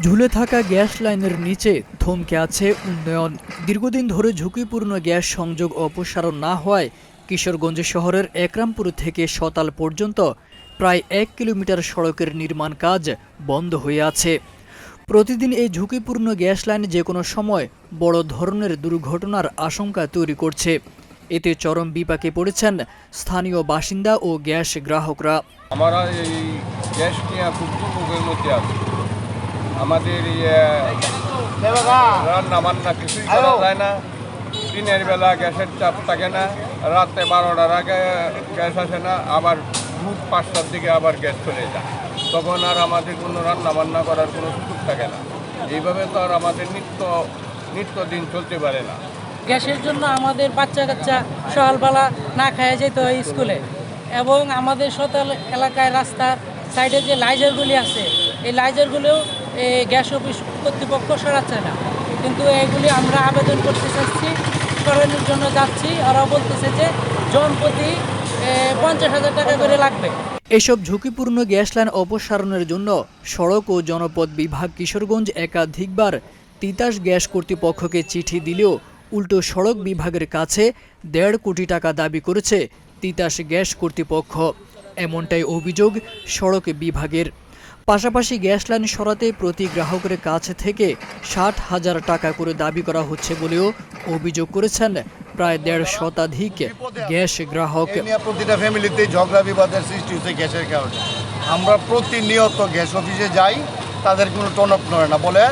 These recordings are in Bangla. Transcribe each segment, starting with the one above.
ঝুলে থাকা গ্যাস লাইনের নিচে থমকে আছে উন্নয়ন। দীর্ঘদিন ধরে ঝুঁকিপূর্ণ গ্যাস সংযোগ অপসারণ না হওয়ায় কিশোরগঞ্জ শহরের একরামপুর থেকে সতাল পর্যন্ত প্রায় ১ কিলোমিটার সড়কের নির্মাণ কাজ বন্ধ হয়ে আছে। প্রতিদিন এই ঝুঁকিপূর্ণ গ্যাস লাইন যে কোনো সময় বড় ধরনের দুর্ঘটনার আশঙ্কা তৈরি করছে। এতে চরম বিপাকে পড়েছেন স্থানীয় বাসিন্দা ও গ্যাস গ্রাহকরা। আমরা এই গ্যাস নিয়ে খুব দুর্ভোগের মধ্যে আছি। আমাদের রান্না বান্না কিছুই করা যায় না। দিনের বেলা গ্যাসের চাপ থাকে না, রাতে 12টার আগে গ্যাস আসে না, আবার ভোর 5টার দিকে আবার গ্যাস চলে যায়। তখন আর আমাদের কোনো রান্না বান্না করার কোনো সুযোগ থাকে না। এইভাবে তো আর আমাদের নিত্য দিন চলতে পারে না। গ্যাসের জন্য আমাদের বাচ্চা কাচ্চা সকালবেলা না খাইয়ে যেতে হয় স্কুলে, এবং আমাদের সতাল এলাকায় রাস্তার সাইডে যে লাইজারগুলি আছে, এই লাইজারগুলিও গ্যাস অফিস কর্তৃপক্ষ সরাচ্ছে না। কিন্তু এগুলি আমরা আবেদন করতে চাচ্ছি, সরানোর জন্য যাচ্ছি। ওরা বলতেছে যে জনপ্রতি 50,000 টাকা করে লাগবে। এসব ঝুঁকিপূর্ণ গ্যাস লাইন অপসারণের জন্য সড়ক ও জনপথ বিভাগ কিশোরগঞ্জ একাধিকবার তিতাস গ্যাস কর্তৃপক্ষকে চিঠি দিলেও উল্টো সড়ক বিভাগের কাছে 1.5 কোটি টাকা দাবি করেছে তিতাস গ্যাস কর্তৃপক্ষ। এমনটাই অভিযোগ সড়ক বিভাগের। পাশাপাশি গ্যাস লাইন সরাতে প্রতি গ্রাহকের কাছ থেকে 60,000 টাকা করে দাবি করা হচ্ছে বলেও অভিযোগ করেছেন প্রায় 1.5 শতাধিক গ্যাস গ্রাহক। প্রতিটা ফ্যামিলিতে ঝগড়া বিবাদের সৃষ্টি হচ্ছে গ্যাসের কারণে। আমরা প্রতিনিয়ত গ্যাস অফিসে যাই, তাদের কোনো টনক নয় না বলে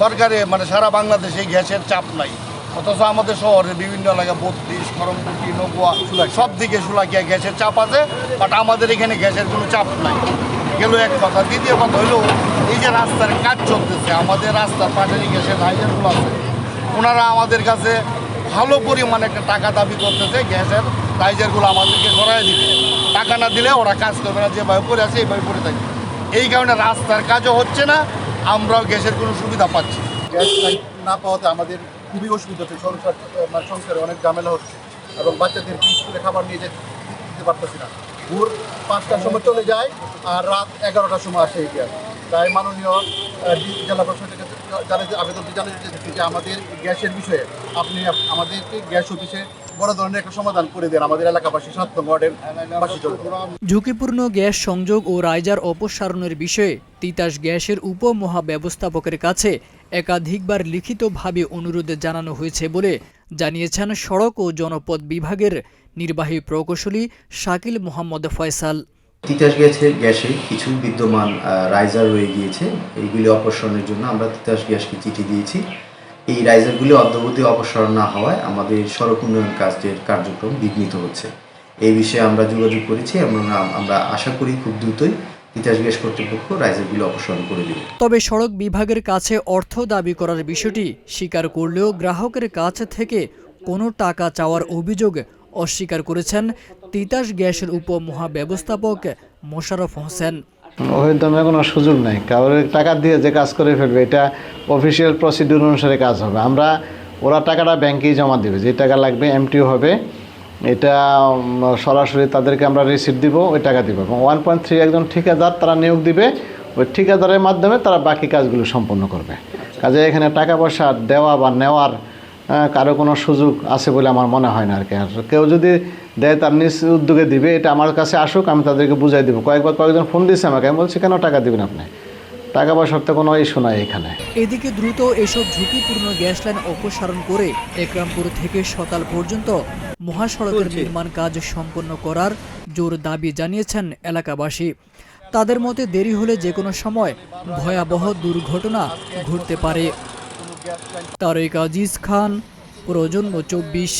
সরকারে সারা বাংলাদেশে গ্যাসের চাপ নাই। অথচ আমাদের শহরের বিভিন্ন এলাকায় 32, করমকুটি, নগুয়া, সব দিকে সুলাকিয়া গ্যাসের চাপ আছে, বাট আমাদের এখানে গ্যাসের কোনো চাপ নাই। গেল এক কথা। দ্বিতীয় কথা হলো এই যে রাস্তার কাজ চলতেছে, আমাদের রাস্তার পাশে গ্যাসের লাইনগুলো আছে, ওনারা আমাদের কাছে ভালো পরিমাণে একটা টাকা দাবি করতেছে। গ্যাসের লাইজারগুলো আমাদেরকে সরাই দিবে, টাকা না দিলে ওরা কাজ করবে না, যেভাবে করে আছে এইভাবে করে থাকবে। এই কারণে রাস্তার কাজও হচ্ছে না, আমরাও গ্যাসের কোনো সুবিধা পাচ্ছি। গ্যাস লাইন না পাওয়াতে আমাদের খুবই অসুবিধা হচ্ছে, সংসারে অনেক ঝামেলা হচ্ছে, এবং বাচ্চাদের স্কুলে খাবার নিয়ে যেতে পারতেছি না। ভোর 5টার সময় চলে যায় আর রাত 11টার সময় আসে এই গ্যাস। তাই মাননীয় জেলা প্রশাসনের কাছে আবেদন জানাচ্ছি যে আমাদের গ্যাসের বিষয়ে আপনি আমাদেরকে গ্যাস অফিসে বড় ধরনের একটা সমাধান করে দেন আমাদের এলাকাবাসী, 7 নং ওয়ার্ডের বাসী। ঝুঁকিপূর্ণ গ্যাস সংযোগ ও রাইজার অপসারণের বিষয়ে তিতাস গ্যাসের উপমহাব্যবস্থাপকের কাছে একাধিকবার লিখিতভাবে অনুরোধ জানানো হয়েছে বলে জানিয়েছেন সড়ক ও জনপথ বিভাগের নির্বাহী প্রকৌশলী শাকিল মোহাম্মদ ফয়সাল। তিতাস গ্যাসে কিছু বিদ্যমান রাইজার রয়ে গিয়েছে, এইগুলি অপসারণের জন্য আমরা তিতাস গ্যাসকে চিঠি দিয়েছি। এই রাইজারগুলি অদ্যাবধি অপসারণ না হওয়ায় আমাদের সড়ক উন্নয়ন কাজের কার্যক্রম বিঘ্নিত হচ্ছে। এই বিষয়ে আমরা যোগাযোগ করেছি এবং আমরা আশা করি খুব দ্রুতই তিতাস গ্যাস কর্তৃপক্ষ রাইজারগুলি অপসারণ করে দেবে। তবে সড়ক বিভাগের কাছে অর্থ দাবি করার বিষয়টি স্বীকার করলেও গ্রাহকের কাছ থেকে কোনো টাকা চাওয়ার অভিযোগ অস্বীকার করেছেন তিতাস গ্যাসের উপমহাব্যবস্থাপক মোশাররফ হোসেন। ওই ধরনের কোনো সুযোগ নেই, কারোর টাকা দিয়ে যে কাজ করে ফেলবে এটা অফিসিয়াল প্রসিডিউর অনুসারে কাজ হবে। ওরা টাকাটা ব্যাংকেই জমা দেবে, যে টাকা লাগবে এমটিও হবে, এটা সরাসরি তাদেরকে আমরা রিসিপ্ট দিব, ওই টাকা দিব। এবং 1.3 একজন ঠিকাদার তারা নিয়োগ দিবে, ওই ঠিকাদারের মাধ্যমে তারা বাকি কাজগুলো সম্পন্ন করবে। কাজে এখানে টাকা পয়সা দেওয়া বা নেওয়ার কারো কোনো সুযোগ আছে বলে আমার মনে হয় না আর কি। আর কেউ যদি দেয় তার নিজ উদ্যোগে দিবে, এটা আমার কাছে আসুক, আমি তাদেরকে বুঝাই দেবো। কয়েকজন ফোন দিচ্ছে আমাকে, আমি বলছি কেন টাকা দিবেন আপনি, টাকা পয়সার তো কোনো ইস্যু নাই এখানে। এদিকে দ্রুত এসব ঝুঁকিপূর্ণ গ্যাস লাইন অপসারণ করে একরামপুর থেকে সতাল পর্যন্ত মহাসড়কের নির্মাণ কাজ সম্পন্ন করার জোর দাবি জানিয়েছেন এলাকাবাসী। তাদের মতে দেরি হলে যে কোনো সময় ভয়াবহ দুর্ঘটনা ঘটতে পারে। তারেক আজিজ খান, প্রজন্ম 24।